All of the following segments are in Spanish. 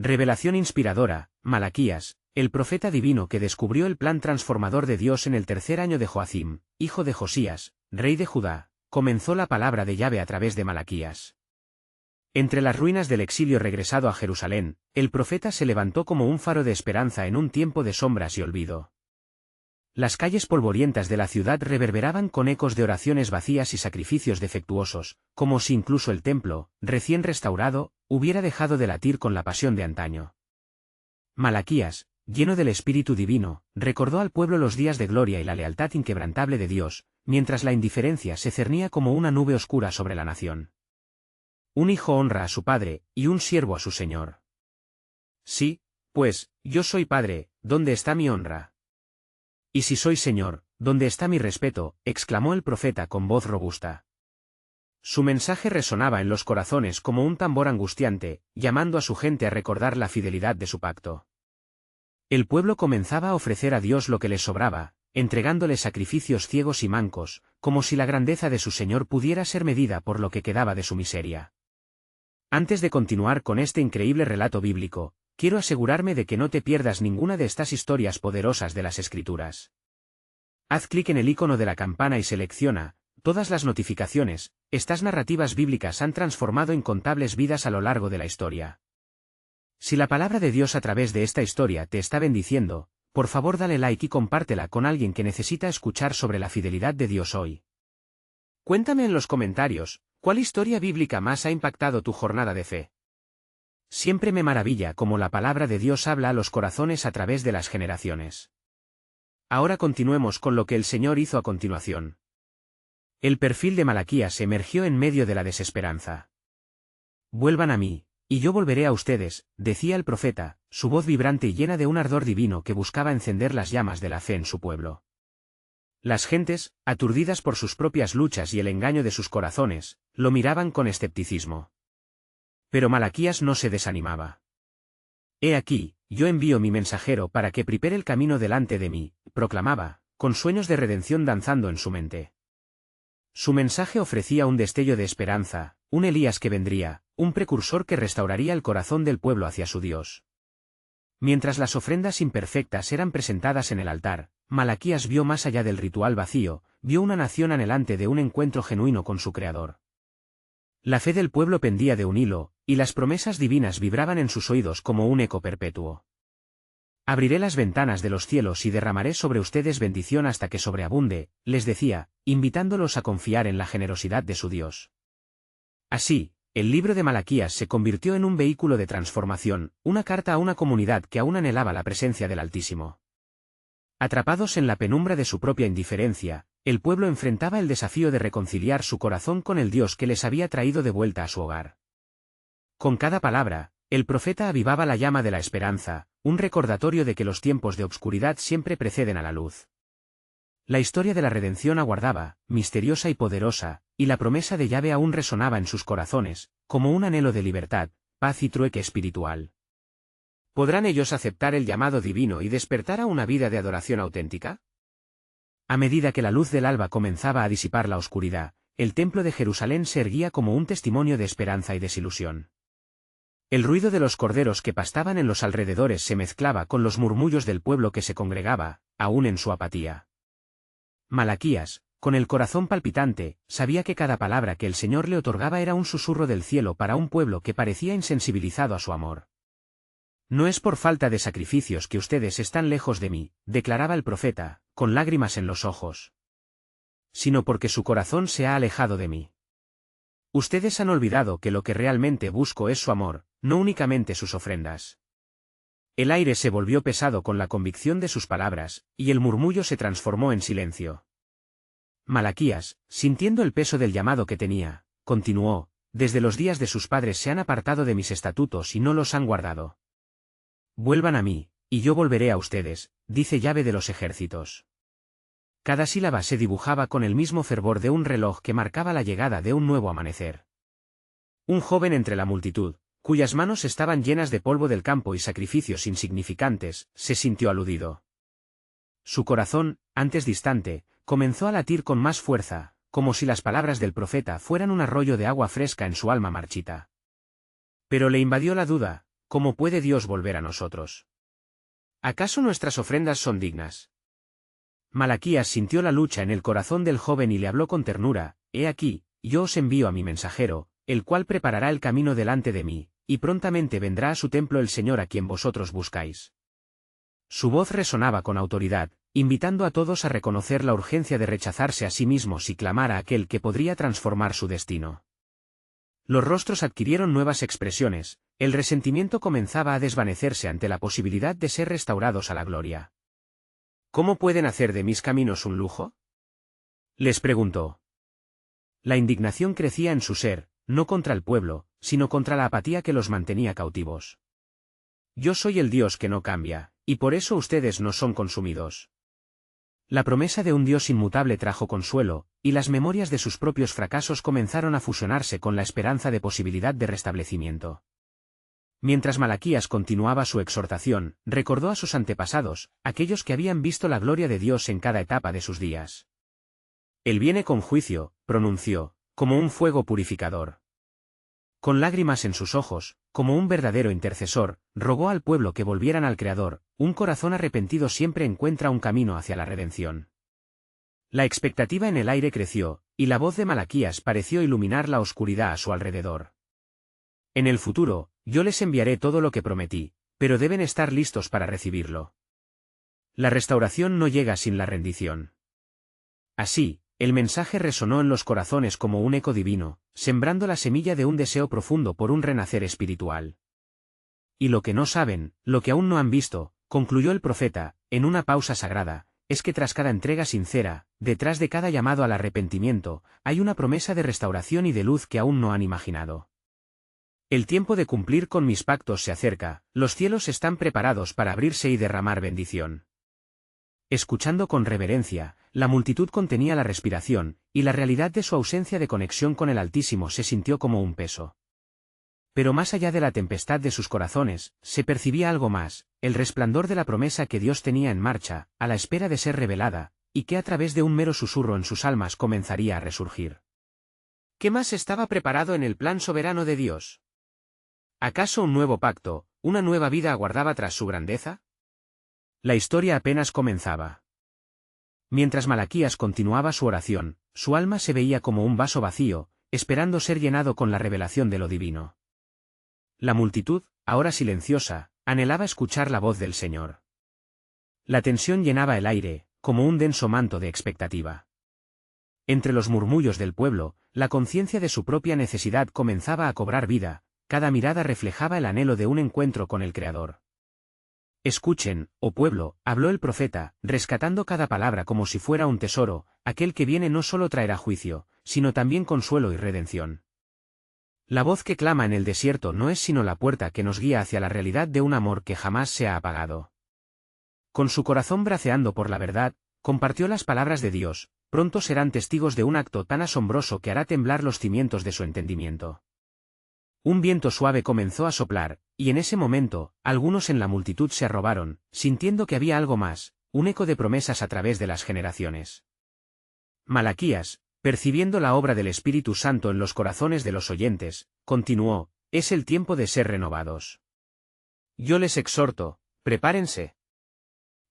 Revelación inspiradora, Malaquías, el profeta divino que descubrió el plan transformador de Dios en el tercer año de Joacim, hijo de Josías, rey de Judá, comenzó la palabra de Yahvé a través de Malaquías. Entre las ruinas del exilio regresado a Jerusalén, el profeta se levantó como un faro de esperanza en un tiempo de sombras y olvido. Las calles polvorientas de la ciudad reverberaban con ecos de oraciones vacías y sacrificios defectuosos, como si incluso el templo, recién restaurado, hubiera dejado de latir con la pasión de antaño. Malaquías, lleno del Espíritu Divino, recordó al pueblo los días de gloria y la lealtad inquebrantable de Dios, mientras la indiferencia se cernía como una nube oscura sobre la nación. Un hijo honra a su padre, y un siervo a su señor. Sí, pues, yo soy padre, ¿dónde está mi honra? Y si soy señor, ¿dónde está mi respeto?, exclamó el profeta con voz robusta. Su mensaje resonaba en los corazones como un tambor angustiante, llamando a su gente a recordar la fidelidad de su pacto. El pueblo comenzaba a ofrecer a Dios lo que les sobraba, entregándole sacrificios ciegos y mancos, como si la grandeza de su Señor pudiera ser medida por lo que quedaba de su miseria. Antes de continuar con este increíble relato bíblico, quiero asegurarme de que no te pierdas ninguna de estas historias poderosas de las Escrituras. Haz clic en el icono de la campana y selecciona todas las notificaciones. Estas narrativas bíblicas han transformado incontables vidas a lo largo de la historia. Si la palabra de Dios a través de esta historia te está bendiciendo, por favor dale like y compártela con alguien que necesita escuchar sobre la fidelidad de Dios hoy. Cuéntame en los comentarios, ¿cuál historia bíblica más ha impactado tu jornada de fe? Siempre me maravilla cómo la palabra de Dios habla a los corazones a través de las generaciones. Ahora continuemos con lo que el Señor hizo a continuación. El perfil de Malaquías emergió en medio de la desesperanza. Vuelvan a mí, y yo volveré a ustedes, decía el profeta, su voz vibrante y llena de un ardor divino que buscaba encender las llamas de la fe en su pueblo. Las gentes, aturdidas por sus propias luchas y el engaño de sus corazones, lo miraban con escepticismo. Pero Malaquías no se desanimaba. He aquí, yo envío mi mensajero para que prepare el camino delante de mí, proclamaba, con sueños de redención danzando en su mente. Su mensaje ofrecía un destello de esperanza, un Elías que vendría, un precursor que restauraría el corazón del pueblo hacia su Dios. Mientras las ofrendas imperfectas eran presentadas en el altar, Malaquías vio más allá del ritual vacío, vio una nación anhelante de un encuentro genuino con su Creador. La fe del pueblo pendía de un hilo, y las promesas divinas vibraban en sus oídos como un eco perpetuo. Abriré las ventanas de los cielos y derramaré sobre ustedes bendición hasta que sobreabunde, les decía, invitándolos a confiar en la generosidad de su Dios. Así, el libro de Malaquías se convirtió en un vehículo de transformación, una carta a una comunidad que aún anhelaba la presencia del Altísimo. Atrapados en la penumbra de su propia indiferencia, el pueblo enfrentaba el desafío de reconciliar su corazón con el Dios que les había traído de vuelta a su hogar. Con cada palabra, el profeta avivaba la llama de la esperanza, un recordatorio de que los tiempos de obscuridad siempre preceden a la luz. La historia de la redención aguardaba, misteriosa y poderosa, y la promesa de Yahvé aún resonaba en sus corazones, como un anhelo de libertad, paz y trueque espiritual. ¿Podrán ellos aceptar el llamado divino y despertar a una vida de adoración auténtica? A medida que la luz del alba comenzaba a disipar la oscuridad, el templo de Jerusalén se erguía como un testimonio de esperanza y desilusión. El ruido de los corderos que pastaban en los alrededores se mezclaba con los murmullos del pueblo que se congregaba, aún en su apatía. Malaquías, con el corazón palpitante, sabía que cada palabra que el Señor le otorgaba era un susurro del cielo para un pueblo que parecía insensibilizado a su amor. No es por falta de sacrificios que ustedes están lejos de mí, declaraba el profeta, con lágrimas en los ojos, sino porque su corazón se ha alejado de mí. Ustedes han olvidado que lo que realmente busco es su amor, no únicamente sus ofrendas. El aire se volvió pesado con la convicción de sus palabras, y el murmullo se transformó en silencio. Malaquías, sintiendo el peso del llamado que tenía, continuó, desde los días de sus padres se han apartado de mis estatutos y no los han guardado. Vuelvan a mí, y yo volveré a ustedes, dice Yahvé de los ejércitos. Cada sílaba se dibujaba con el mismo fervor de un reloj que marcaba la llegada de un nuevo amanecer. Un joven entre la multitud, cuyas manos estaban llenas de polvo del campo y sacrificios insignificantes, se sintió aludido. Su corazón, antes distante, comenzó a latir con más fuerza, como si las palabras del profeta fueran un arroyo de agua fresca en su alma marchita. Pero le invadió la duda, ¿cómo puede Dios volver a nosotros? ¿Acaso nuestras ofrendas son dignas? Malaquías sintió la lucha en el corazón del joven y le habló con ternura: «He aquí, yo os envío a mi mensajero, el cual preparará el camino delante de mí, y prontamente vendrá a su templo el Señor a quien vosotros buscáis». Su voz resonaba con autoridad, invitando a todos a reconocer la urgencia de rechazarse a sí mismos y clamar a aquel que podría transformar su destino. Los rostros adquirieron nuevas expresiones, el resentimiento comenzaba a desvanecerse ante la posibilidad de ser restaurados a la gloria. «¿Cómo pueden hacer de mis caminos un lujo?», les preguntó. La indignación crecía en su ser, no contra el pueblo, sino contra la apatía que los mantenía cautivos. «Yo soy el Dios que no cambia, y por eso ustedes no son consumidos». La promesa de un Dios inmutable trajo consuelo, y las memorias de sus propios fracasos comenzaron a fusionarse con la esperanza de posibilidad de restablecimiento. Mientras Malaquías continuaba su exhortación, recordó a sus antepasados, aquellos que habían visto la gloria de Dios en cada etapa de sus días. «Él viene con juicio», pronunció, «como un fuego purificador». Con lágrimas en sus ojos, como un verdadero intercesor, rogó al pueblo que volvieran al Creador. Un corazón arrepentido siempre encuentra un camino hacia la redención. La expectativa en el aire creció, y la voz de Malaquías pareció iluminar la oscuridad a su alrededor. «En el futuro, yo les enviaré todo lo que prometí, pero deben estar listos para recibirlo». La restauración no llega sin la rendición. Así, el mensaje resonó en los corazones como un eco divino, sembrando la semilla de un deseo profundo por un renacer espiritual. «Y lo que no saben, lo que aún no han visto», concluyó el profeta, en una pausa sagrada, «es que tras cada entrega sincera, detrás de cada llamado al arrepentimiento, hay una promesa de restauración y de luz que aún no han imaginado. El tiempo de cumplir con mis pactos se acerca, los cielos están preparados para abrirse y derramar bendición». Escuchando con reverencia, la multitud contenía la respiración, y la realidad de su ausencia de conexión con el Altísimo se sintió como un peso. Pero más allá de la tempestad de sus corazones, se percibía algo más, el resplandor de la promesa que Dios tenía en marcha, a la espera de ser revelada, y que a través de un mero susurro en sus almas comenzaría a resurgir. ¿Qué más estaba preparado en el plan soberano de Dios? ¿Acaso un nuevo pacto, una nueva vida aguardaba tras su grandeza? La historia apenas comenzaba. Mientras Malaquías continuaba su oración, su alma se veía como un vaso vacío, esperando ser llenado con la revelación de lo divino. La multitud, ahora silenciosa, anhelaba escuchar la voz del Señor. La tensión llenaba el aire, como un denso manto de expectativa. Entre los murmullos del pueblo, la conciencia de su propia necesidad comenzaba a cobrar vida, cada mirada reflejaba el anhelo de un encuentro con el Creador. «Escuchen, oh pueblo», habló el profeta, rescatando cada palabra como si fuera un tesoro, «aquel que viene no solo traerá juicio, sino también consuelo y redención». La voz que clama en el desierto no es sino la puerta que nos guía hacia la realidad de un amor que jamás se ha apagado. Con su corazón braceando por la verdad, compartió las palabras de Dios: «Pronto serán testigos de un acto tan asombroso que hará temblar los cimientos de su entendimiento». Un viento suave comenzó a soplar, y en ese momento, algunos en la multitud se arrobaron, sintiendo que había algo más, un eco de promesas a través de las generaciones. Malaquías, percibiendo la obra del Espíritu Santo en los corazones de los oyentes, continuó: «Es el tiempo de ser renovados. Yo les exhorto, prepárense.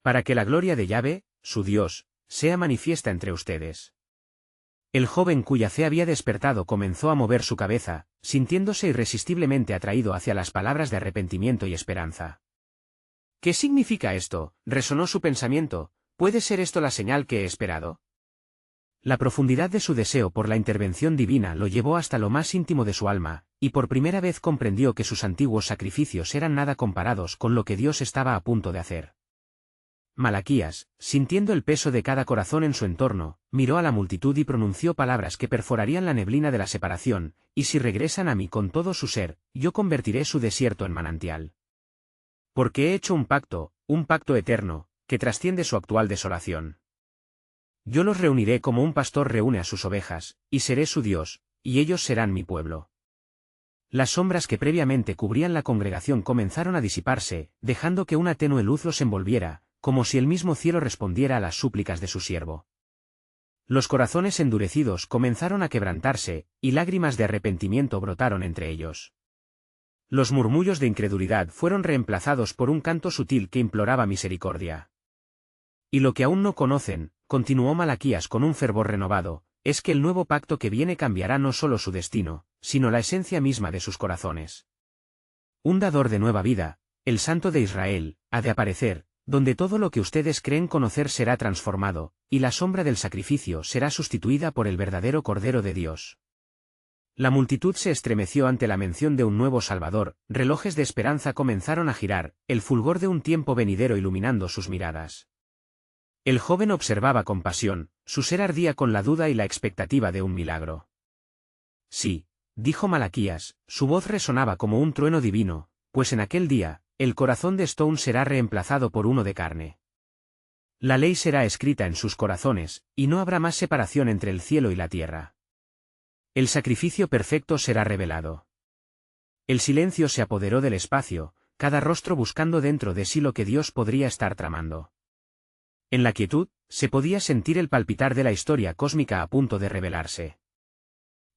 Para que la gloria de Yahvé, su Dios, sea manifiesta entre ustedes». El joven cuya fe había despertado comenzó a mover su cabeza, sintiéndose irresistiblemente atraído hacia las palabras de arrepentimiento y esperanza. «¿Qué significa esto?», resonó su pensamiento. «¿Puede ser esto la señal que he esperado?». La profundidad de su deseo por la intervención divina lo llevó hasta lo más íntimo de su alma, y por primera vez comprendió que sus antiguos sacrificios eran nada comparados con lo que Dios estaba a punto de hacer. Malaquías, sintiendo el peso de cada corazón en su entorno, miró a la multitud y pronunció palabras que perforarían la neblina de la separación: «Y si regresan a mí con todo su ser, yo convertiré su desierto en manantial. Porque he hecho un pacto eterno, que trasciende su actual desolación. Yo los reuniré como un pastor reúne a sus ovejas, y seré su Dios, y ellos serán mi pueblo». Las sombras que previamente cubrían la congregación comenzaron a disiparse, dejando que una tenue luz los envolviera, como si el mismo cielo respondiera a las súplicas de su siervo. Los corazones endurecidos comenzaron a quebrantarse, y lágrimas de arrepentimiento brotaron entre ellos. Los murmullos de incredulidad fueron reemplazados por un canto sutil que imploraba misericordia. Y lo que aún no conocen, continuó Malaquías con un fervor renovado, es que el nuevo pacto que viene cambiará no solo su destino, sino la esencia misma de sus corazones. Un dador de nueva vida, el Santo de Israel, ha de aparecer, donde todo lo que ustedes creen conocer será transformado, y la sombra del sacrificio será sustituida por el verdadero Cordero de Dios. La multitud se estremeció ante la mención de un nuevo Salvador, relojes de esperanza comenzaron a girar, el fulgor de un tiempo venidero iluminando sus miradas. El joven observaba con pasión, su ser ardía con la duda y la expectativa de un milagro. Sí, dijo Malaquías, su voz resonaba como un trueno divino, pues en aquel día, el corazón de Stone será reemplazado por uno de carne. La ley será escrita en sus corazones, y no habrá más separación entre el cielo y la tierra. El sacrificio perfecto será revelado. El silencio se apoderó del espacio, cada rostro buscando dentro de sí lo que Dios podría estar tramando. En la quietud, se podía sentir el palpitar de la historia cósmica a punto de revelarse.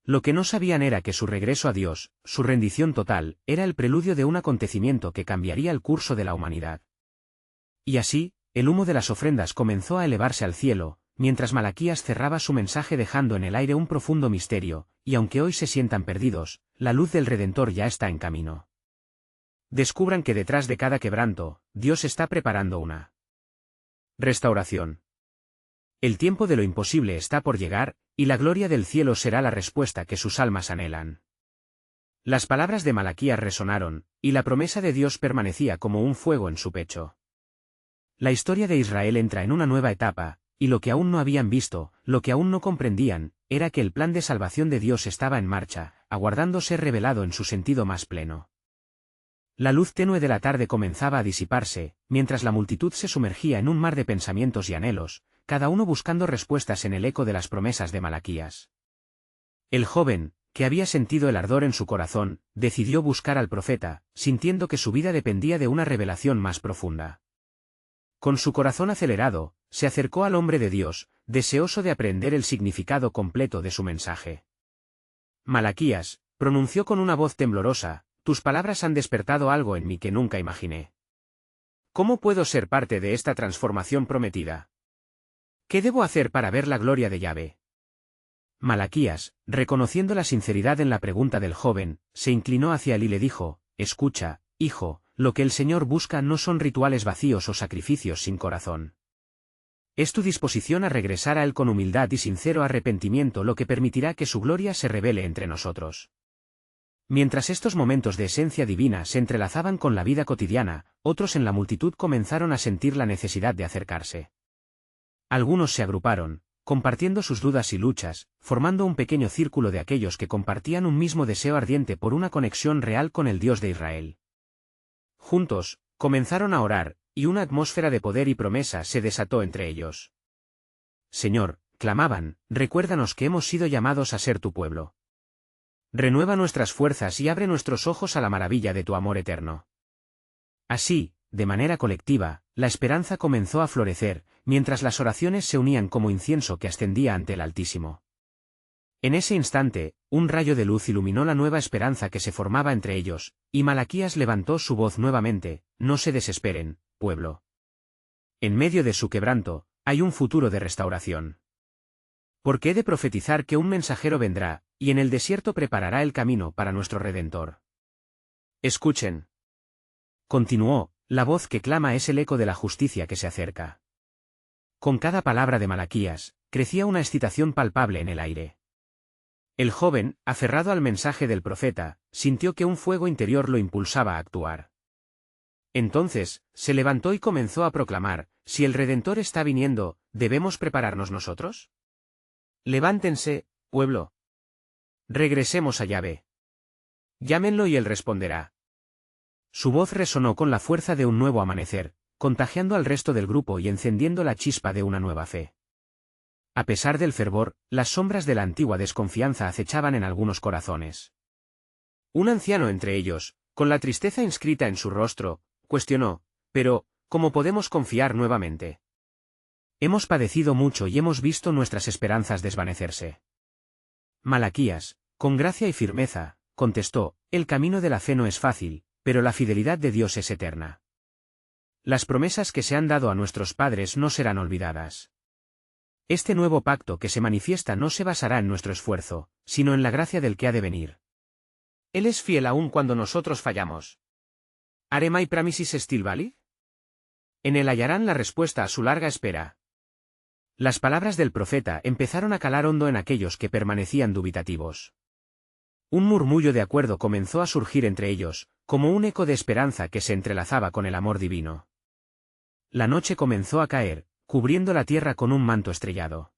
Lo que no sabían era que su regreso a Dios, su rendición total, era el preludio de un acontecimiento que cambiaría el curso de la humanidad. Y así, el humo de las ofrendas comenzó a elevarse al cielo, mientras Malaquías cerraba su mensaje dejando en el aire un profundo misterio, y aunque hoy se sientan perdidos, la luz del Redentor ya está en camino. Descubran que detrás de cada quebranto, Dios está preparando una restauración. El tiempo de lo imposible está por llegar, y la gloria del cielo será la respuesta que sus almas anhelan. Las palabras de Malaquías resonaron, y la promesa de Dios permanecía como un fuego en su pecho. La historia de Israel entra en una nueva etapa, y lo que aún no habían visto, lo que aún no comprendían, era que el plan de salvación de Dios estaba en marcha, aguardando ser revelado en su sentido más pleno. La luz tenue de la tarde comenzaba a disiparse, mientras la multitud se sumergía en un mar de pensamientos y anhelos, cada uno buscando respuestas en el eco de las promesas de Malaquías. El joven, que había sentido el ardor en su corazón, decidió buscar al profeta, sintiendo que su vida dependía de una revelación más profunda. Con su corazón acelerado, se acercó al hombre de Dios, deseoso de aprender el significado completo de su mensaje. Malaquías, pronunció con una voz temblorosa, tus palabras han despertado algo en mí que nunca imaginé. ¿Cómo puedo ser parte de esta transformación prometida? ¿Qué debo hacer para ver la gloria de Yahvé? Malaquías, reconociendo la sinceridad en la pregunta del joven, se inclinó hacia él y le dijo, escucha, hijo, lo que el Señor busca no son rituales vacíos o sacrificios sin corazón. Es tu disposición a regresar a Él con humildad y sincero arrepentimiento lo que permitirá que su gloria se revele entre nosotros. Mientras estos momentos de esencia divina se entrelazaban con la vida cotidiana, otros en la multitud comenzaron a sentir la necesidad de acercarse. Algunos se agruparon, compartiendo sus dudas y luchas, formando un pequeño círculo de aquellos que compartían un mismo deseo ardiente por una conexión real con el Dios de Israel. Juntos, comenzaron a orar, y una atmósfera de poder y promesa se desató entre ellos. Señor, clamaban, recuérdanos que hemos sido llamados a ser tu pueblo. Renueva nuestras fuerzas y abre nuestros ojos a la maravilla de tu amor eterno. Así, de manera colectiva, la esperanza comenzó a florecer, mientras las oraciones se unían como incienso que ascendía ante el Altísimo. En ese instante, un rayo de luz iluminó la nueva esperanza que se formaba entre ellos, y Malaquías levantó su voz nuevamente, no se desesperen, pueblo. En medio de su quebranto, hay un futuro de restauración. Porque he de profetizar que un mensajero vendrá, y en el desierto preparará el camino para nuestro Redentor. Escuchen. Continuó, la voz que clama es el eco de la justicia que se acerca. Con cada palabra de Malaquías, crecía una excitación palpable en el aire. El joven, aferrado al mensaje del profeta, sintió que un fuego interior lo impulsaba a actuar. Entonces, se levantó y comenzó a proclamar, si el Redentor está viniendo, ¿debemos prepararnos nosotros? Levántense, pueblo. Regresemos a Yahvé. Llámenlo y él responderá. Su voz resonó con la fuerza de un nuevo amanecer, contagiando al resto del grupo y encendiendo la chispa de una nueva fe. A pesar del fervor, las sombras de la antigua desconfianza acechaban en algunos corazones. Un anciano entre ellos, con la tristeza inscrita en su rostro, cuestionó, pero, ¿cómo podemos confiar nuevamente? Hemos padecido mucho y hemos visto nuestras esperanzas desvanecerse. Malaquías, con gracia y firmeza, contestó, el camino de la fe no es fácil, pero la fidelidad de Dios es eterna. Las promesas que se han dado a nuestros padres no serán olvidadas. Este nuevo pacto que se manifiesta no se basará en nuestro esfuerzo, sino en la gracia del que ha de venir. Él es fiel aun cuando nosotros fallamos. ¿Are my promises still valid? En él hallarán la respuesta a su larga espera. Las palabras del profeta empezaron a calar hondo en aquellos que permanecían dubitativos. Un murmullo de acuerdo comenzó a surgir entre ellos, como un eco de esperanza que se entrelazaba con el amor divino. La noche comenzó a caer, cubriendo la tierra con un manto estrellado.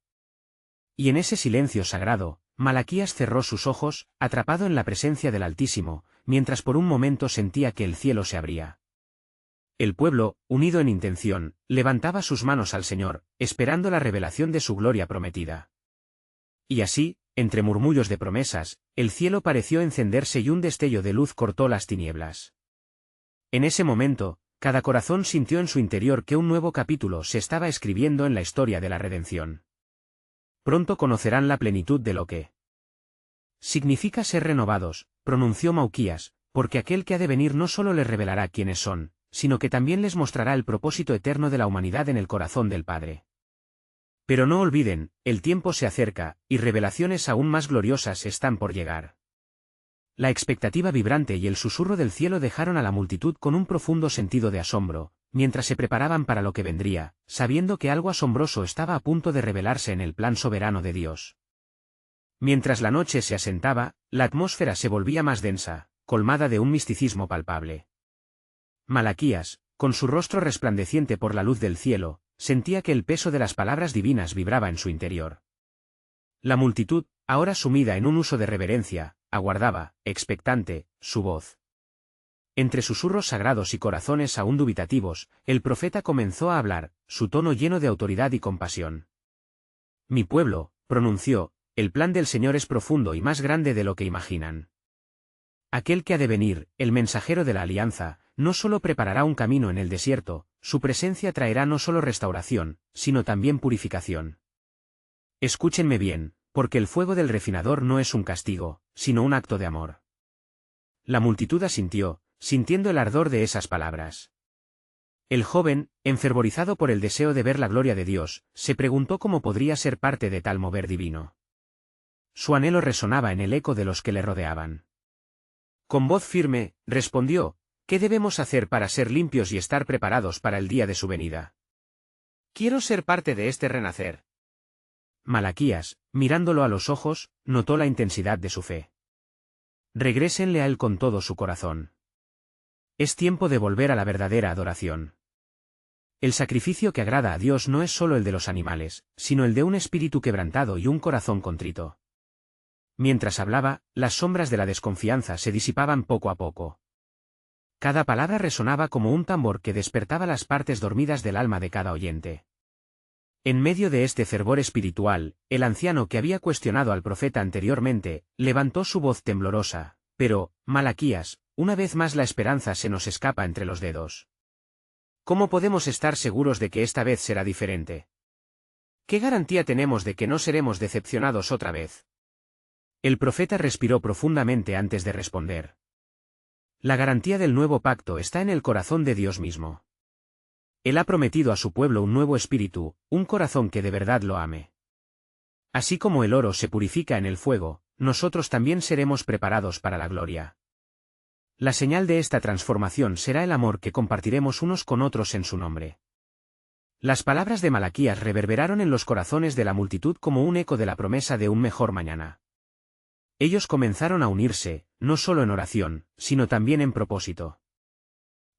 Y en ese silencio sagrado, Malaquías cerró sus ojos, atrapado en la presencia del Altísimo, mientras por un momento sentía que el cielo se abría. El pueblo, unido en intención, levantaba sus manos al Señor, esperando la revelación de su gloria prometida. Y así, entre murmullos de promesas, el cielo pareció encenderse y un destello de luz cortó las tinieblas. En ese momento, cada corazón sintió en su interior que un nuevo capítulo se estaba escribiendo en la historia de la redención. Pronto conocerán la plenitud de lo que significa ser renovados, pronunció Malaquías, porque aquel que ha de venir no solo les revelará quiénes son, sino que también les mostrará el propósito eterno de la humanidad en el corazón del Padre. Pero no olviden, el tiempo se acerca, y revelaciones aún más gloriosas están por llegar. La expectativa vibrante y el susurro del cielo dejaron a la multitud con un profundo sentido de asombro, mientras se preparaban para lo que vendría, sabiendo que algo asombroso estaba a punto de revelarse en el plan soberano de Dios. Mientras la noche se asentaba, la atmósfera se volvía más densa, colmada de un misticismo palpable. Malaquías, con su rostro resplandeciente por la luz del cielo, sentía que el peso de las palabras divinas vibraba en su interior. La multitud, ahora sumida en un uso de reverencia, aguardaba, expectante, su voz. Entre susurros sagrados y corazones aún dubitativos, el profeta comenzó a hablar, su tono lleno de autoridad y compasión. Mi pueblo, pronunció, el plan del Señor es profundo y más grande de lo que imaginan. Aquel que ha de venir, el mensajero de la alianza, no solo preparará un camino en el desierto, su presencia traerá no solo restauración, sino también purificación. Escúchenme bien, porque el fuego del refinador no es un castigo, sino un acto de amor. La multitud asintió, sintiendo el ardor de esas palabras. El joven, enfervorizado por el deseo de ver la gloria de Dios, se preguntó cómo podría ser parte de tal mover divino. Su anhelo resonaba en el eco de los que le rodeaban. Con voz firme, respondió, ¿qué debemos hacer para ser limpios y estar preparados para el día de su venida? Quiero ser parte de este renacer. Malaquías, mirándolo a los ojos, notó la intensidad de su fe. Regrésenle a él con todo su corazón. Es tiempo de volver a la verdadera adoración. El sacrificio que agrada a Dios no es solo el de los animales, sino el de un espíritu quebrantado y un corazón contrito. Mientras hablaba, las sombras de la desconfianza se disipaban poco a poco. Cada palabra resonaba como un tambor que despertaba las partes dormidas del alma de cada oyente. En medio de este fervor espiritual, el anciano que había cuestionado al profeta anteriormente, levantó su voz temblorosa, pero, Malaquías, una vez más la esperanza se nos escapa entre los dedos. ¿Cómo podemos estar seguros de que esta vez será diferente? ¿Qué garantía tenemos de que no seremos decepcionados otra vez? El profeta respiró profundamente antes de responder. La garantía del nuevo pacto está en el corazón de Dios mismo. Él ha prometido a su pueblo un nuevo espíritu, un corazón que de verdad lo ame. Así como el oro se purifica en el fuego, nosotros también seremos preparados para la gloria. La señal de esta transformación será el amor que compartiremos unos con otros en su nombre. Las palabras de Malaquías reverberaron en los corazones de la multitud como un eco de la promesa de un mejor mañana. Ellos comenzaron a unirse, no solo en oración, sino también en propósito.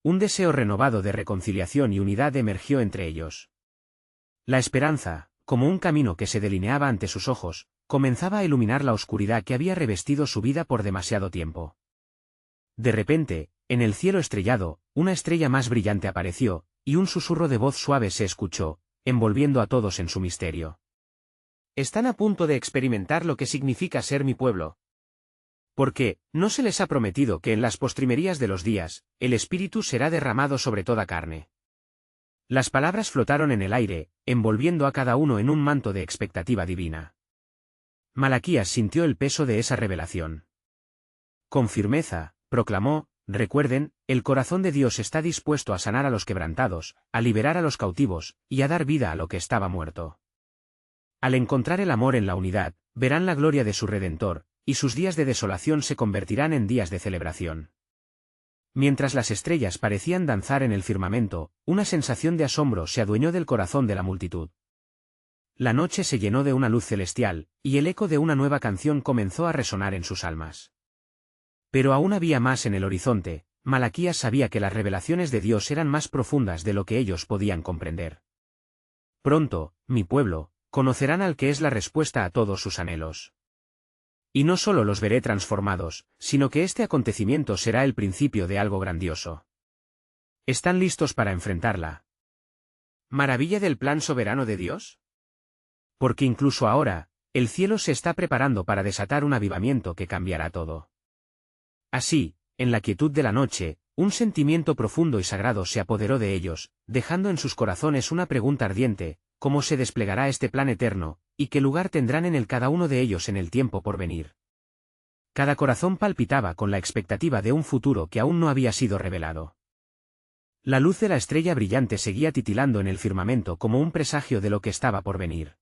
Un deseo renovado de reconciliación y unidad emergió entre ellos. La esperanza, como un camino que se delineaba ante sus ojos, comenzaba a iluminar la oscuridad que había revestido su vida por demasiado tiempo. De repente, en el cielo estrellado, una estrella más brillante apareció, y un susurro de voz suave se escuchó, envolviendo a todos en su misterio. Están a punto de experimentar lo que significa ser mi pueblo. Porque, ¿no se les ha prometido que en las postrimerías de los días, el Espíritu será derramado sobre toda carne? Las palabras flotaron en el aire, envolviendo a cada uno en un manto de expectativa divina. Malaquías sintió el peso de esa revelación. Con firmeza, proclamó: recuerden, el corazón de Dios está dispuesto a sanar a los quebrantados, a liberar a los cautivos, y a dar vida a lo que estaba muerto. Al encontrar el amor en la unidad, verán la gloria de su Redentor, y sus días de desolación se convertirán en días de celebración. Mientras las estrellas parecían danzar en el firmamento, una sensación de asombro se adueñó del corazón de la multitud. La noche se llenó de una luz celestial, y el eco de una nueva canción comenzó a resonar en sus almas. Pero aún había más en el horizonte. Malaquías sabía que las revelaciones de Dios eran más profundas de lo que ellos podían comprender. Pronto, mi pueblo, conocerán al que es la respuesta a todos sus anhelos. Y no solo los veré transformados, sino que este acontecimiento será el principio de algo grandioso. ¿Están listos para enfrentarla maravilla del plan soberano de Dios? Porque incluso ahora, el cielo se está preparando para desatar un avivamiento que cambiará todo. Así, en la quietud de la noche, un sentimiento profundo y sagrado se apoderó de ellos, dejando en sus corazones una pregunta ardiente: ¿cómo se desplegará este plan eterno, y qué lugar tendrán en él cada uno de ellos en el tiempo por venir? Cada corazón palpitaba con la expectativa de un futuro que aún no había sido revelado. La luz de la estrella brillante seguía titilando en el firmamento como un presagio de lo que estaba por venir.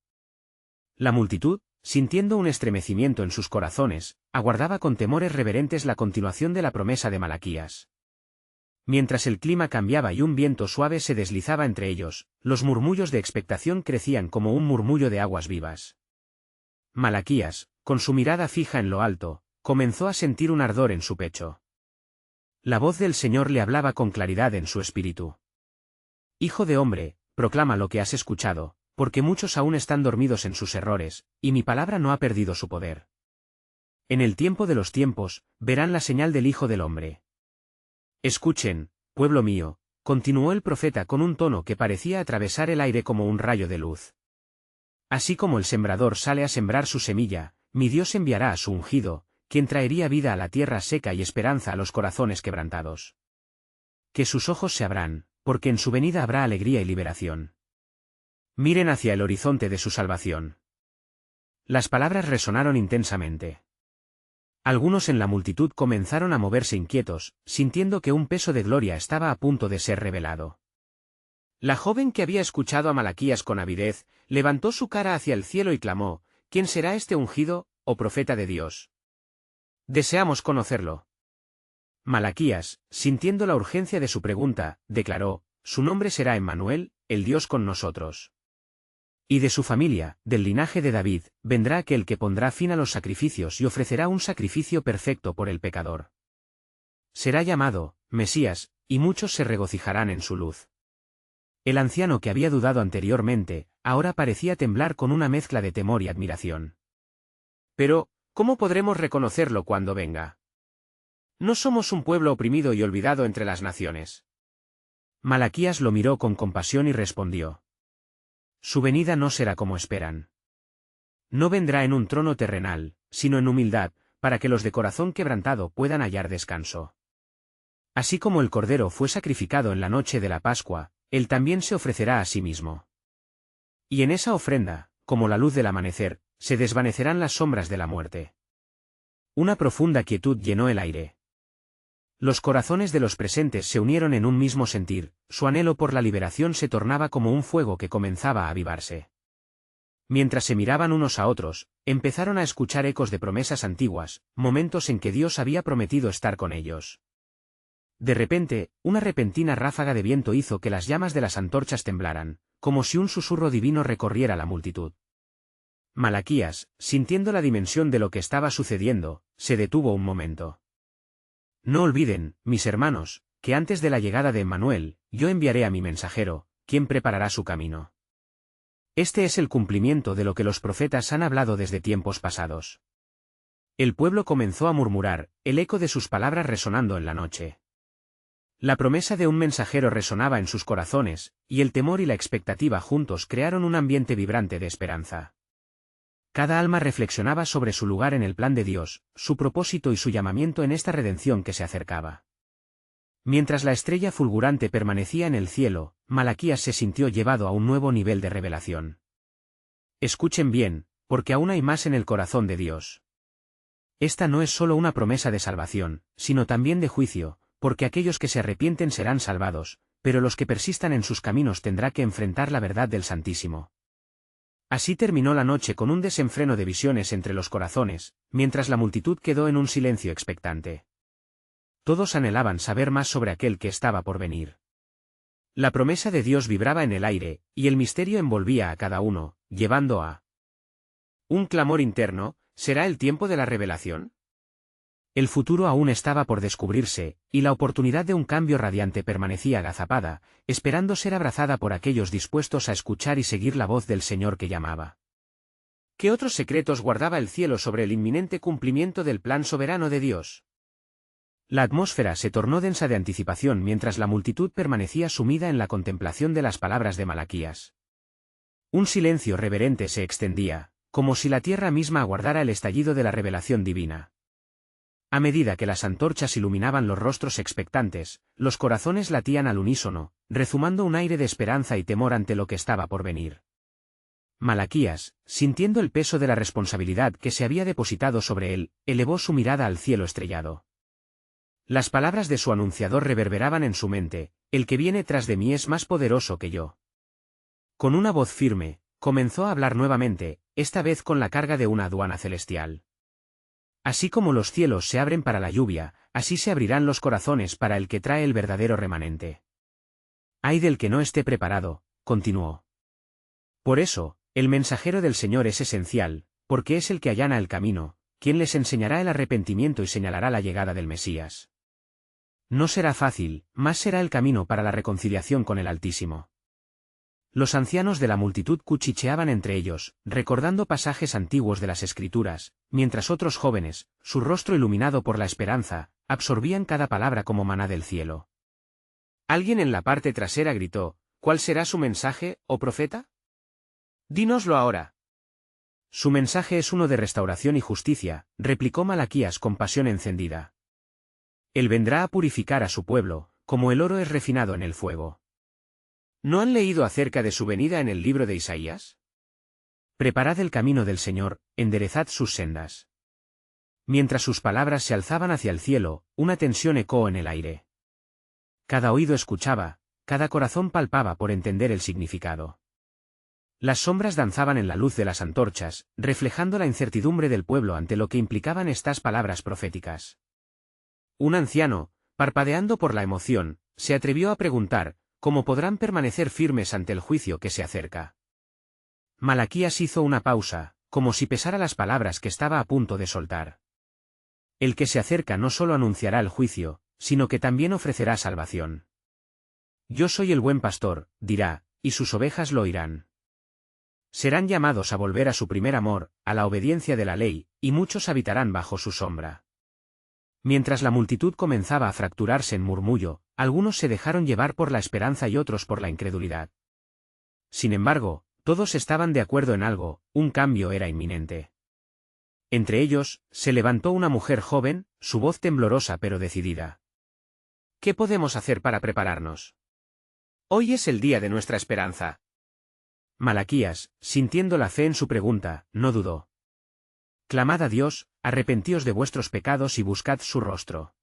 La multitud, sintiendo un estremecimiento en sus corazones, aguardaba con temores reverentes la continuación de la promesa de Malaquías. Mientras el clima cambiaba y un viento suave se deslizaba entre ellos, los murmullos de expectación crecían como un murmullo de aguas vivas. Malaquías, con su mirada fija en lo alto, comenzó a sentir un ardor en su pecho. La voz del Señor le hablaba con claridad en su espíritu. Hijo de hombre, proclama lo que has escuchado, porque muchos aún están dormidos en sus errores, y mi palabra no ha perdido su poder. En el tiempo de los tiempos, verán la señal del Hijo del Hombre. Escuchen, pueblo mío, continuó el profeta con un tono que parecía atravesar el aire como un rayo de luz. Así como el sembrador sale a sembrar su semilla, mi Dios enviará a su ungido, quien traería vida a la tierra seca y esperanza a los corazones quebrantados. Que sus ojos se abran, porque en su venida habrá alegría y liberación. Miren hacia el horizonte de su salvación. Las palabras resonaron intensamente. Algunos en la multitud comenzaron a moverse inquietos, sintiendo que un peso de gloria estaba a punto de ser revelado. La joven que había escuchado a Malaquías con avidez, levantó su cara hacia el cielo y clamó: ¿quién será este ungido, oh profeta de Dios? Deseamos conocerlo. Malaquías, sintiendo la urgencia de su pregunta, declaró: su nombre será Emmanuel, el Dios con nosotros. Y de su familia, del linaje de David, vendrá aquel que pondrá fin a los sacrificios y ofrecerá un sacrificio perfecto por el pecador. Será llamado Mesías, y muchos se regocijarán en su luz. El anciano que había dudado anteriormente, ahora parecía temblar con una mezcla de temor y admiración. Pero, ¿cómo podremos reconocerlo cuando venga? No somos un pueblo oprimido y olvidado entre las naciones. Malaquías lo miró con compasión y respondió: su venida no será como esperan. No vendrá en un trono terrenal, sino en humildad, para que los de corazón quebrantado puedan hallar descanso. Así como el Cordero fue sacrificado en la noche de la Pascua, él también se ofrecerá a sí mismo. Y en esa ofrenda, como la luz del amanecer, se desvanecerán las sombras de la muerte. Una profunda quietud llenó el aire. Los corazones de los presentes se unieron en un mismo sentir, su anhelo por la liberación se tornaba como un fuego que comenzaba a avivarse. Mientras se miraban unos a otros, empezaron a escuchar ecos de promesas antiguas, momentos en que Dios había prometido estar con ellos. De repente, una repentina ráfaga de viento hizo que las llamas de las antorchas temblaran, como si un susurro divino recorriera la multitud. Malaquías, sintiendo la dimensión de lo que estaba sucediendo, se detuvo un momento. No olviden, mis hermanos, que antes de la llegada de Emmanuel, yo enviaré a mi mensajero, quien preparará su camino. Este es el cumplimiento de lo que los profetas han hablado desde tiempos pasados. El pueblo comenzó a murmurar, el eco de sus palabras resonando en la noche. La promesa de un mensajero resonaba en sus corazones, y el temor y la expectativa juntos crearon un ambiente vibrante de esperanza. Cada alma reflexionaba sobre su lugar en el plan de Dios, su propósito y su llamamiento en esta redención que se acercaba. Mientras la estrella fulgurante permanecía en el cielo, Malaquías se sintió llevado a un nuevo nivel de revelación. Escuchen bien, porque aún hay más en el corazón de Dios. Esta no es solo una promesa de salvación, sino también de juicio, porque aquellos que se arrepienten serán salvados, pero los que persistan en sus caminos tendrá que enfrentar la verdad del Santísimo. Así terminó la noche con un desenfreno de visiones entre los corazones, mientras la multitud quedó en un silencio expectante. Todos anhelaban saber más sobre aquel que estaba por venir. La promesa de Dios vibraba en el aire, y el misterio envolvía a cada uno, llevando a un clamor interno: ¿será el tiempo de la revelación? El futuro aún estaba por descubrirse, y la oportunidad de un cambio radiante permanecía agazapada, esperando ser abrazada por aquellos dispuestos a escuchar y seguir la voz del Señor que llamaba. ¿Qué otros secretos guardaba el cielo sobre el inminente cumplimiento del plan soberano de Dios? La atmósfera se tornó densa de anticipación mientras la multitud permanecía sumida en la contemplación de las palabras de Malaquías. Un silencio reverente se extendía, como si la tierra misma aguardara el estallido de la revelación divina. A medida que las antorchas iluminaban los rostros expectantes, los corazones latían al unísono, rezumando un aire de esperanza y temor ante lo que estaba por venir. Malaquías, sintiendo el peso de la responsabilidad que se había depositado sobre él, elevó su mirada al cielo estrellado. Las palabras de su anunciador reverberaban en su mente: el que viene tras de mí es más poderoso que yo. Con una voz firme, comenzó a hablar nuevamente, esta vez con la carga de una aduana celestial. Así como los cielos se abren para la lluvia, así se abrirán los corazones para el que trae el verdadero remanente. Ay del que no esté preparado, continuó. Por eso, el mensajero del Señor es esencial, porque es el que allana el camino, quien les enseñará el arrepentimiento y señalará la llegada del Mesías. No será fácil, mas será el camino para la reconciliación con el Altísimo. Los ancianos de la multitud cuchicheaban entre ellos, recordando pasajes antiguos de las Escrituras, mientras otros jóvenes, su rostro iluminado por la esperanza, absorbían cada palabra como maná del cielo. Alguien en la parte trasera gritó: ¿cuál será su mensaje, oh profeta? Dínoslo ahora. Su mensaje es uno de restauración y justicia, replicó Malaquías con pasión encendida. Él vendrá a purificar a su pueblo, como el oro es refinado en el fuego. ¿No han leído acerca de su venida en el libro de Isaías? Preparad el camino del Señor, enderezad sus sendas. Mientras sus palabras se alzaban hacia el cielo, una tensión ecoó en el aire. Cada oído escuchaba, cada corazón palpaba por entender el significado. Las sombras danzaban en la luz de las antorchas, reflejando la incertidumbre del pueblo ante lo que implicaban estas palabras proféticas. Un anciano, parpadeando por la emoción, se atrevió a preguntar: ¿cómo podrán permanecer firmes ante el juicio que se acerca? Malaquías hizo una pausa, como si pesara las palabras que estaba a punto de soltar. El que se acerca no solo anunciará el juicio, sino que también ofrecerá salvación. Yo soy el buen pastor, dirá, y sus ovejas lo oirán. Serán llamados a volver a su primer amor, a la obediencia de la ley, y muchos habitarán bajo su sombra. Mientras la multitud comenzaba a fracturarse en murmullo, algunos se dejaron llevar por la esperanza y otros por la incredulidad. Sin embargo, todos estaban de acuerdo en algo: un cambio era inminente. Entre ellos, se levantó una mujer joven, su voz temblorosa pero decidida. ¿Qué podemos hacer para prepararnos? Hoy es el día de nuestra esperanza. Malaquías, sintiendo la fe en su pregunta, no dudó. Clamad a Dios, arrepentíos de vuestros pecados y buscad su rostro.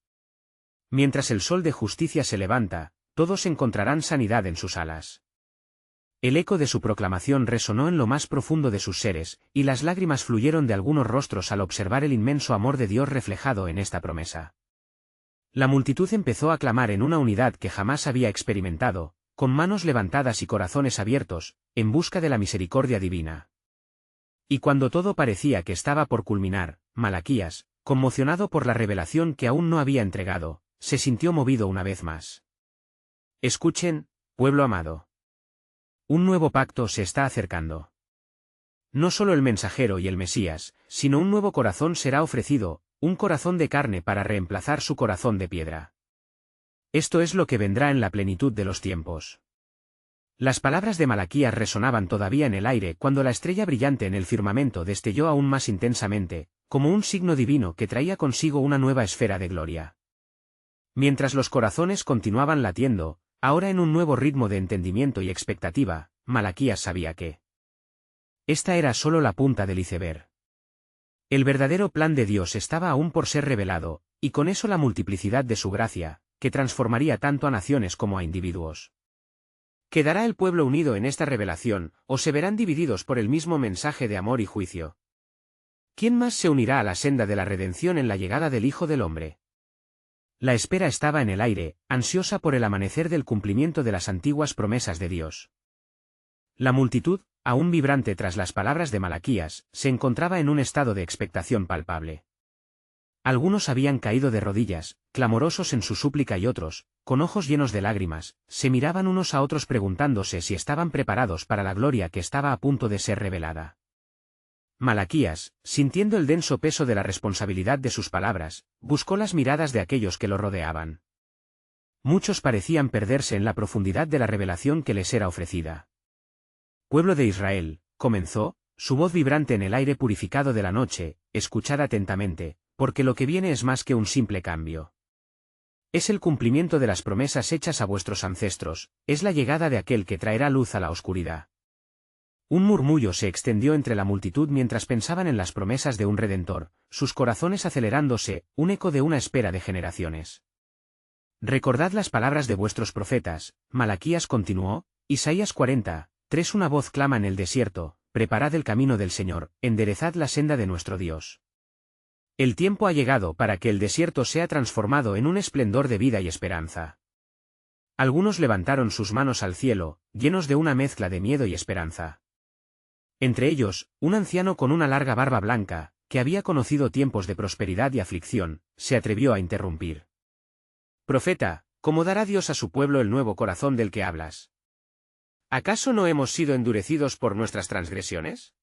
Mientras el sol de justicia se levanta, todos encontrarán sanidad en sus alas. El eco de su proclamación resonó en lo más profundo de sus seres, y las lágrimas fluyeron de algunos rostros al observar el inmenso amor de Dios reflejado en esta promesa. La multitud empezó a clamar en una unidad que jamás había experimentado, con manos levantadas y corazones abiertos, en busca de la misericordia divina. Y cuando todo parecía que estaba por culminar, Malaquías, conmocionado por la revelación que aún no había entregado, se sintió movido una vez más. Escuchen, pueblo amado. Un nuevo pacto se está acercando. No solo el mensajero y el Mesías, sino un nuevo corazón será ofrecido, un corazón de carne para reemplazar su corazón de piedra. Esto es lo que vendrá en la plenitud de los tiempos. Las palabras de Malaquías resonaban todavía en el aire cuando la estrella brillante en el firmamento destelló aún más intensamente, como un signo divino que traía consigo una nueva esfera de gloria. Mientras los corazones continuaban latiendo, ahora en un nuevo ritmo de entendimiento y expectativa, Malaquías sabía que esta era solo la punta del iceberg. El verdadero plan de Dios estaba aún por ser revelado, y con eso la multiplicidad de su gracia, que transformaría tanto a naciones como a individuos. ¿Quedará el pueblo unido en esta revelación, o se verán divididos por el mismo mensaje de amor y juicio? ¿Quién más se unirá a la senda de la redención en la llegada del Hijo del Hombre? La espera estaba en el aire, ansiosa por el amanecer del cumplimiento de las antiguas promesas de Dios. La multitud, aún vibrante tras las palabras de Malaquías, se encontraba en un estado de expectación palpable. Algunos habían caído de rodillas, clamorosos en su súplica, y otros, con ojos llenos de lágrimas, se miraban unos a otros preguntándose si estaban preparados para la gloria que estaba a punto de ser revelada. Malaquías, sintiendo el denso peso de la responsabilidad de sus palabras, buscó las miradas de aquellos que lo rodeaban. Muchos parecían perderse en la profundidad de la revelación que les era ofrecida. Pueblo de Israel, comenzó, su voz vibrante en el aire purificado de la noche, escuchad atentamente, porque lo que viene es más que un simple cambio. Es el cumplimiento de las promesas hechas a vuestros ancestros, es la llegada de aquel que traerá luz a la oscuridad. Un murmullo se extendió entre la multitud mientras pensaban en las promesas de un Redentor, sus corazones acelerándose, un eco de una espera de generaciones. Recordad las palabras de vuestros profetas, Malaquías continuó, Isaías 40:3. Una voz clama en el desierto, preparad el camino del Señor, enderezad la senda de nuestro Dios. El tiempo ha llegado para que el desierto sea transformado en un esplendor de vida y esperanza. Algunos levantaron sus manos al cielo, llenos de una mezcla de miedo y esperanza. Entre ellos, un anciano con una larga barba blanca, que había conocido tiempos de prosperidad y aflicción, se atrevió a interrumpir. Profeta, ¿cómo dará Dios a su pueblo el nuevo corazón del que hablas? ¿Acaso no hemos sido endurecidos por nuestras transgresiones?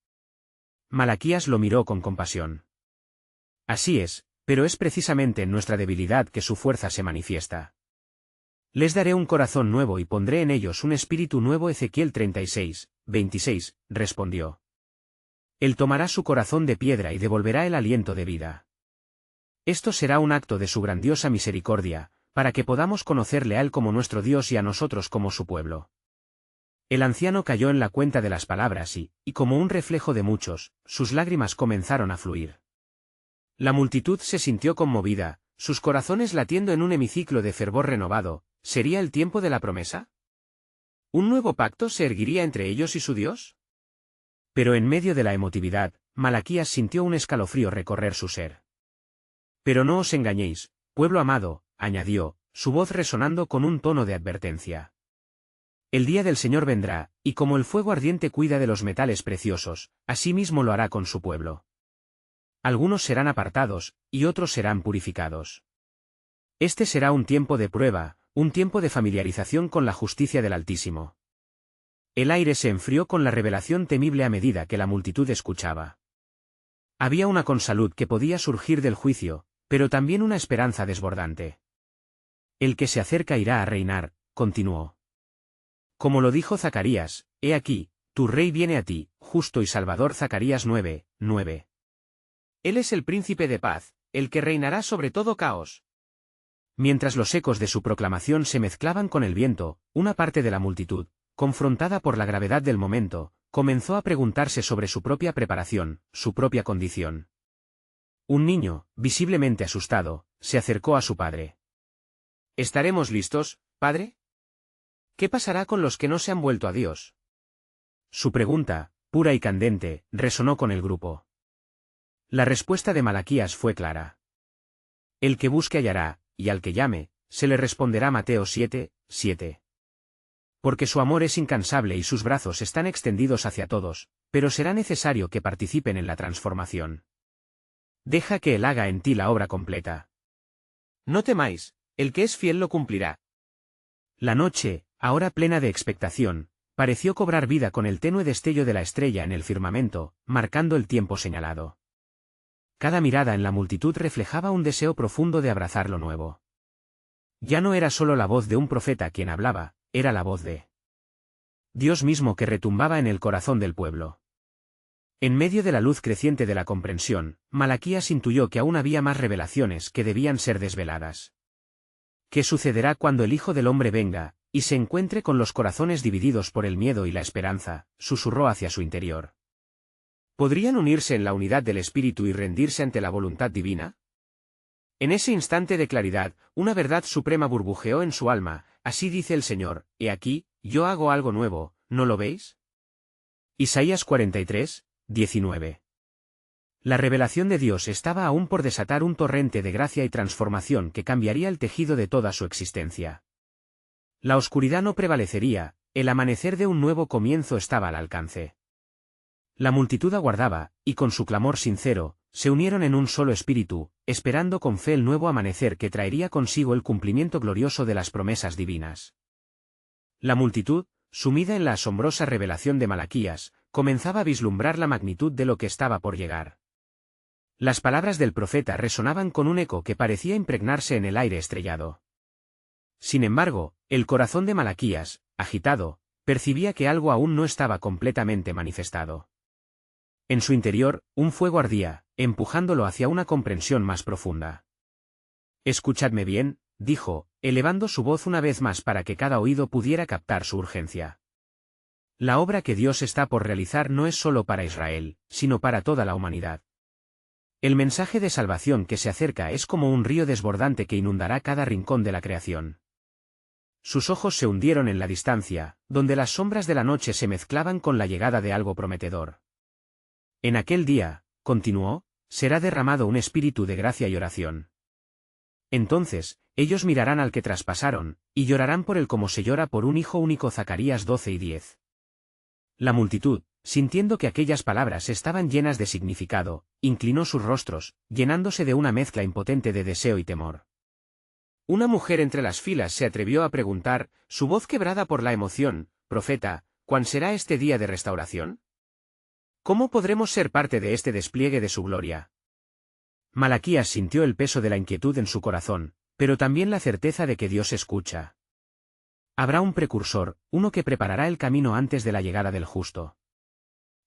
Malaquías lo miró con compasión. Así es, pero es precisamente en nuestra debilidad que su fuerza se manifiesta. Les daré un corazón nuevo y pondré en ellos un espíritu nuevo. Ezequiel 36:26, respondió. Él tomará su corazón de piedra y devolverá el aliento de vida. Esto será un acto de su grandiosa misericordia, para que podamos conocerle a Él como nuestro Dios y a nosotros como su pueblo. El anciano cayó en la cuenta de las palabras y, como un reflejo de muchos, sus lágrimas comenzaron a fluir. La multitud se sintió conmovida, sus corazones latiendo en un hemiciclo de fervor renovado. ¿Sería el tiempo de la promesa? ¿Un nuevo pacto se erguiría entre ellos y su Dios? Pero en medio de la emotividad, Malaquías sintió un escalofrío recorrer su ser. Pero no os engañéis, pueblo amado, añadió, su voz resonando con un tono de advertencia. El día del Señor vendrá, y como el fuego ardiente cuida de los metales preciosos, así mismo lo hará con su pueblo. Algunos serán apartados, y otros serán purificados. Este será un tiempo de prueba, un tiempo de familiarización con la justicia del Altísimo. El aire se enfrió con la revelación temible a medida que la multitud escuchaba. Había una consalud que podía surgir del juicio, pero también una esperanza desbordante. El que se acerca irá a reinar, continuó. Como lo dijo Zacarías, he aquí, tu rey viene a ti, justo y salvador. Zacarías 9:9. Él es el príncipe de paz, el que reinará sobre todo caos. Mientras los ecos de su proclamación se mezclaban con el viento, una parte de la multitud, confrontada por la gravedad del momento, comenzó a preguntarse sobre su propia preparación, su propia condición. Un niño, visiblemente asustado, se acercó a su padre. ¿Estaremos listos, padre? ¿Qué pasará con los que no se han vuelto a Dios? Su pregunta, pura y candente, resonó con el grupo. La respuesta de Malaquías fue clara. El que busque hallará, y al que llame, se le responderá. Mateo 7:7. Porque su amor es incansable y sus brazos están extendidos hacia todos, pero será necesario que participen en la transformación. Deja que Él haga en ti la obra completa. No temáis, el que es fiel lo cumplirá. La noche, ahora plena de expectación, pareció cobrar vida con el tenue destello de la estrella en el firmamento, marcando el tiempo señalado. Cada mirada en la multitud reflejaba un deseo profundo de abrazar lo nuevo. Ya no era solo la voz de un profeta quien hablaba, era la voz de Dios mismo que retumbaba en el corazón del pueblo. En medio de la luz creciente de la comprensión, Malaquías intuyó que aún había más revelaciones que debían ser desveladas. ¿Qué sucederá cuando el Hijo del Hombre venga, y se encuentre con los corazones divididos por el miedo y la esperanza?, susurró hacia su interior. ¿Podrían unirse en la unidad del Espíritu y rendirse ante la voluntad divina? En ese instante de claridad, una verdad suprema burbujeó en su alma, así dice el Señor, he aquí, yo hago algo nuevo, ¿no lo veis? Isaías 43, 19. La revelación de Dios estaba aún por desatar un torrente de gracia y transformación que cambiaría el tejido de toda su existencia. La oscuridad no prevalecería, el amanecer de un nuevo comienzo estaba al alcance. La multitud aguardaba, y con su clamor sincero, se unieron en un solo espíritu, esperando con fe el nuevo amanecer que traería consigo el cumplimiento glorioso de las promesas divinas. La multitud, sumida en la asombrosa revelación de Malaquías, comenzaba a vislumbrar la magnitud de lo que estaba por llegar. Las palabras del profeta resonaban con un eco que parecía impregnarse en el aire estrellado. Sin embargo, el corazón de Malaquías, agitado, percibía que algo aún no estaba completamente manifestado. En su interior, un fuego ardía, empujándolo hacia una comprensión más profunda. Escuchadme bien, dijo, elevando su voz una vez más para que cada oído pudiera captar su urgencia. La obra que Dios está por realizar no es solo para Israel, sino para toda la humanidad. El mensaje de salvación que se acerca es como un río desbordante que inundará cada rincón de la creación. Sus ojos se hundieron en la distancia, donde las sombras de la noche se mezclaban con la llegada de algo prometedor. En aquel día, continuó, será derramado un espíritu de gracia y oración. Entonces, ellos mirarán al que traspasaron, y llorarán por él como se llora por un hijo único. Zacarías 12 y 10. La multitud, sintiendo que aquellas palabras estaban llenas de significado, inclinó sus rostros, llenándose de una mezcla impotente de deseo y temor. Una mujer entre las filas se atrevió a preguntar, su voz quebrada por la emoción, profeta, ¿cuán será este día de restauración? ¿Cómo podremos ser parte de este despliegue de su gloria? Malaquías sintió el peso de la inquietud en su corazón, pero también la certeza de que Dios escucha. Habrá un precursor, uno que preparará el camino antes de la llegada del justo.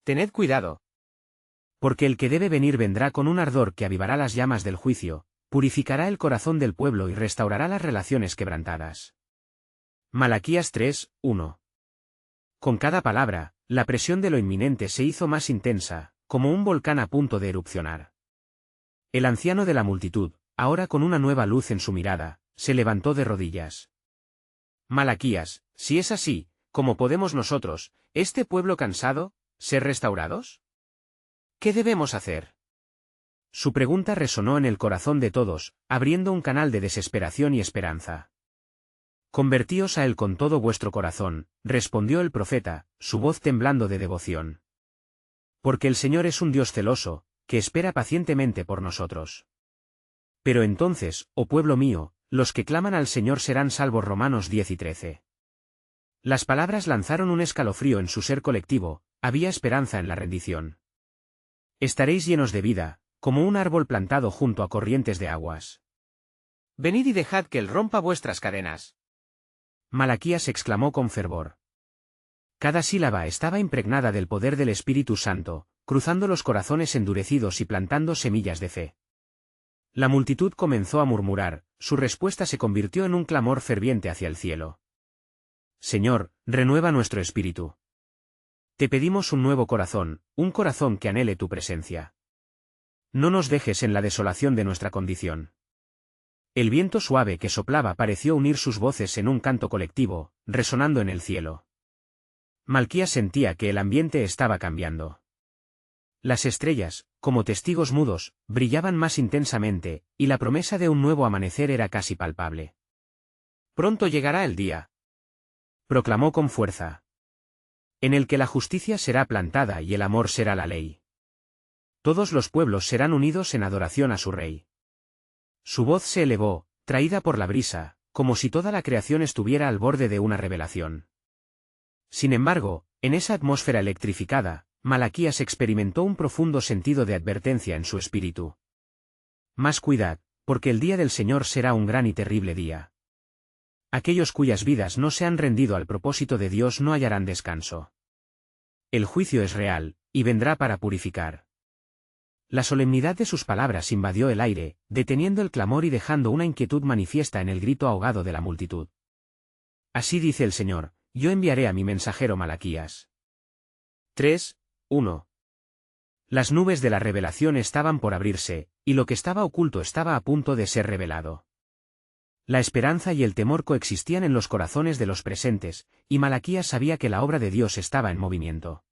Tened cuidado. Porque el que debe venir vendrá con un ardor que avivará las llamas del juicio, purificará el corazón del pueblo y restaurará las relaciones quebrantadas. Malaquías 3, 1. Con cada palabra, la presión de lo inminente se hizo más intensa, como un volcán a punto de erupcionar. El anciano de la multitud, ahora con una nueva luz en su mirada, se levantó de rodillas. Malaquías, si es así, ¿cómo podemos nosotros, este pueblo cansado, ser restaurados? ¿Qué debemos hacer? Su pregunta resonó en el corazón de todos, abriendo un canal de desesperación y esperanza. Convertíos a él con todo vuestro corazón, respondió el profeta, su voz temblando de devoción. Porque el Señor es un Dios celoso, que espera pacientemente por nosotros. Pero entonces, oh pueblo mío, los que claman al Señor serán salvos. Romanos 10 y 13. Las palabras lanzaron un escalofrío en su ser colectivo, había esperanza en la rendición. Estaréis llenos de vida, como un árbol plantado junto a corrientes de aguas. Venid y dejad que Él rompa vuestras cadenas. Malaquías exclamó con fervor. Cada sílaba estaba impregnada del poder del Espíritu Santo, cruzando los corazones endurecidos y plantando semillas de fe. La multitud comenzó a murmurar, su respuesta se convirtió en un clamor ferviente hacia el cielo. Señor, renueva nuestro espíritu. Te pedimos un nuevo corazón, un corazón que anhele tu presencia. No nos dejes en la desolación de nuestra condición. El viento suave que soplaba pareció unir sus voces en un canto colectivo, resonando en el cielo. Malaquías sentía que el ambiente estaba cambiando. Las estrellas, como testigos mudos, brillaban más intensamente, y la promesa de un nuevo amanecer era casi palpable. Pronto llegará el día, proclamó con fuerza, en el que la justicia será plantada y el amor será la ley. Todos los pueblos serán unidos en adoración a su Rey. Su voz se elevó, traída por la brisa, como si toda la creación estuviera al borde de una revelación. Sin embargo, en esa atmósfera electrificada, Malaquías experimentó un profundo sentido de advertencia en su espíritu. Más cuidad, porque el día del Señor será un gran y terrible día. Aquellos cuyas vidas no se han rendido al propósito de Dios no hallarán descanso. El juicio es real, y vendrá para purificar. La solemnidad de sus palabras invadió el aire, deteniendo el clamor y dejando una inquietud manifiesta en el grito ahogado de la multitud. Así dice el Señor, yo enviaré a mi mensajero Malaquías. 3, 1. Las nubes de la revelación estaban por abrirse, y lo que estaba oculto estaba a punto de ser revelado. La esperanza y el temor coexistían en los corazones de los presentes, y Malaquías sabía que la obra de Dios estaba en movimiento.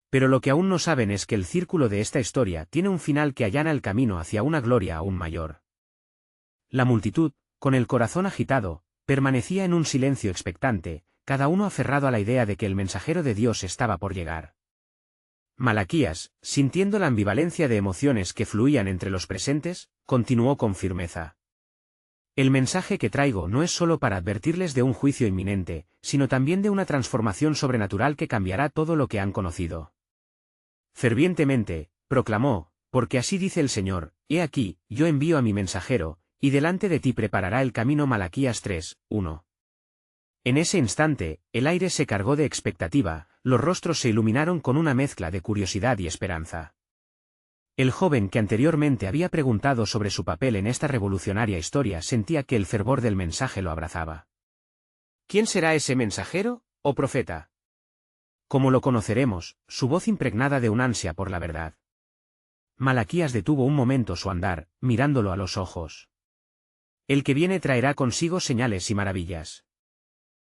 Pero lo que aún no saben es que el círculo de esta historia tiene un final que allana el camino hacia una gloria aún mayor. La multitud, con el corazón agitado, permanecía en un silencio expectante, cada uno aferrado a la idea de que el mensajero de Dios estaba por llegar. Malaquías, sintiendo la ambivalencia de emociones que fluían entre los presentes, continuó con firmeza. El mensaje que traigo no es solo para advertirles de un juicio inminente, sino también de una transformación sobrenatural que cambiará todo lo que han conocido. Fervientemente, proclamó, porque así dice el Señor, he aquí, yo envío a mi mensajero, y delante de ti preparará el camino. Malaquías 3:1. En ese instante, el aire se cargó de expectativa, los rostros se iluminaron con una mezcla de curiosidad y esperanza. El joven que anteriormente había preguntado sobre su papel en esta revolucionaria historia sentía que el fervor del mensaje lo abrazaba. ¿Quién será ese mensajero, oh profeta? Como lo conoceremos, su voz impregnada de un ansia por la verdad. Malaquías detuvo un momento su andar, mirándolo a los ojos. El que viene traerá consigo señales y maravillas.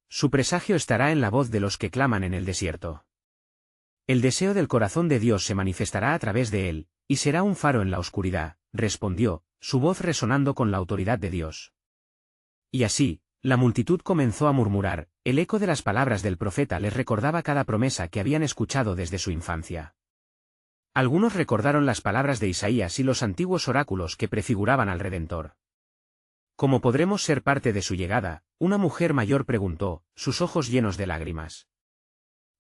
Su presagio estará en la voz de los que claman en el desierto. El deseo del corazón de Dios se manifestará a través de él, y será un faro en la oscuridad, respondió, su voz resonando con la autoridad de Dios. Y así, la multitud comenzó a murmurar, el eco de las palabras del profeta les recordaba cada promesa que habían escuchado desde su infancia. Algunos recordaron las palabras de Isaías y los antiguos oráculos que prefiguraban al Redentor. ¿Cómo podremos ser parte de su llegada?, una mujer mayor preguntó, sus ojos llenos de lágrimas.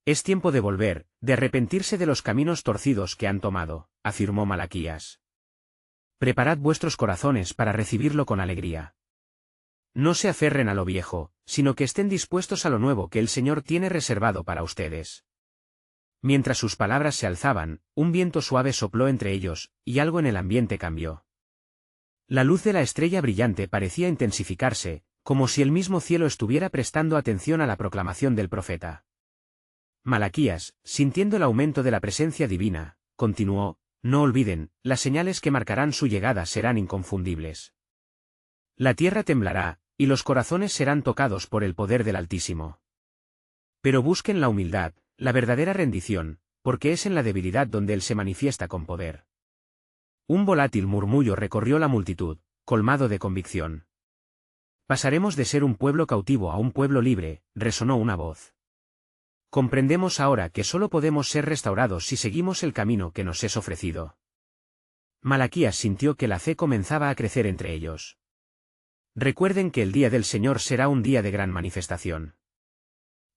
Es tiempo de volver, de arrepentirse de los caminos torcidos que han tomado, afirmó Malaquías. Preparad vuestros corazones para recibirlo con alegría. No se aferren a lo viejo, sino que estén dispuestos a lo nuevo que el Señor tiene reservado para ustedes. Mientras sus palabras se alzaban, un viento suave sopló entre ellos, y algo en el ambiente cambió. La luz de la estrella brillante parecía intensificarse, como si el mismo cielo estuviera prestando atención a la proclamación del profeta. Malaquías, sintiendo el aumento de la presencia divina, continuó, no olviden, las señales que marcarán su llegada serán inconfundibles. La tierra temblará, y los corazones serán tocados por el poder del Altísimo. Pero busquen la humildad, la verdadera rendición, porque es en la debilidad donde Él se manifiesta con poder. Un volátil murmullo recorrió la multitud, colmado de convicción. Pasaremos de ser un pueblo cautivo a un pueblo libre, resonó una voz. Comprendemos ahora que solo podemos ser restaurados si seguimos el camino que nos es ofrecido. Malaquías sintió que la fe comenzaba a crecer entre ellos. Recuerden que el día del Señor será un día de gran manifestación.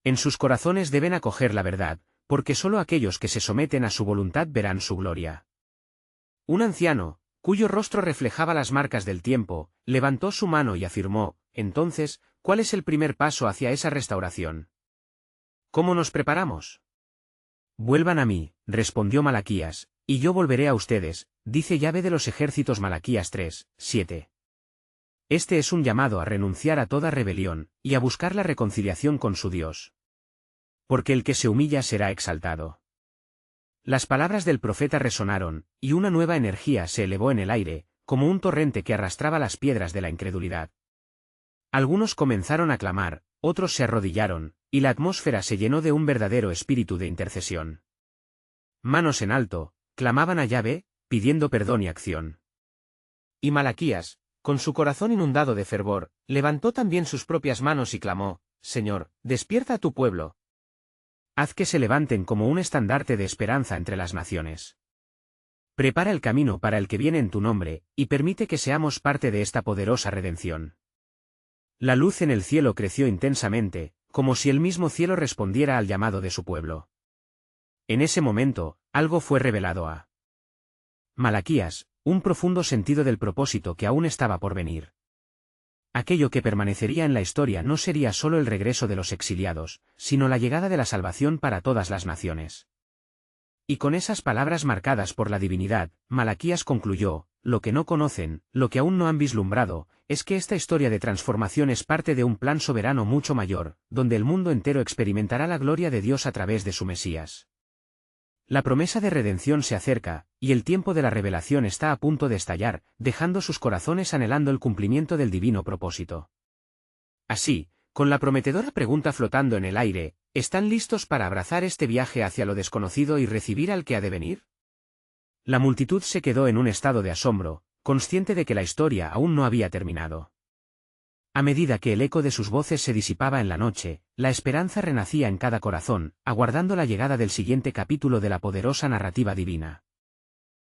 En sus corazones deben acoger la verdad, porque solo aquellos que se someten a su voluntad verán su gloria. Un anciano, cuyo rostro reflejaba las marcas del tiempo, levantó su mano y afirmó, entonces, ¿cuál es el primer paso hacia esa restauración? ¿Cómo nos preparamos? Vuelvan a mí, respondió Malaquías, y yo volveré a ustedes, dice Yahvé de los ejércitos. Malaquías 3:7. Este es un llamado a renunciar a toda rebelión, y a buscar la reconciliación con su Dios. Porque el que se humilla será exaltado. Las palabras del profeta resonaron, y una nueva energía se elevó en el aire, como un torrente que arrastraba las piedras de la incredulidad. Algunos comenzaron a clamar, otros se arrodillaron, y la atmósfera se llenó de un verdadero espíritu de intercesión. Manos en alto, clamaban a Yahvé, pidiendo perdón y acción. Y Malaquías, con su corazón inundado de fervor, levantó también sus propias manos y clamó, Señor, despierta a tu pueblo. Haz que se levanten como un estandarte de esperanza entre las naciones. Prepara el camino para el que viene en tu nombre, y permite que seamos parte de esta poderosa redención. La luz en el cielo creció intensamente, como si el mismo cielo respondiera al llamado de su pueblo. En ese momento, algo fue revelado a Malaquías, un profundo sentido del propósito que aún estaba por venir. Aquello que permanecería en la historia no sería solo el regreso de los exiliados, sino la llegada de la salvación para todas las naciones. Y con esas palabras marcadas por la divinidad, Malaquías concluyó, lo que no conocen, lo que aún no han vislumbrado, es que esta historia de transformación es parte de un plan soberano mucho mayor, donde el mundo entero experimentará la gloria de Dios a través de su Mesías. La promesa de redención se acerca, y el tiempo de la revelación está a punto de estallar, dejando sus corazones anhelando el cumplimiento del divino propósito. Así, con la prometedora pregunta flotando en el aire, ¿están listos para abrazar este viaje hacia lo desconocido y recibir al que ha de venir? La multitud se quedó en un estado de asombro, consciente de que la historia aún no había terminado. A medida que el eco de sus voces se disipaba en la noche, la esperanza renacía en cada corazón, aguardando la llegada del siguiente capítulo de la poderosa narrativa divina.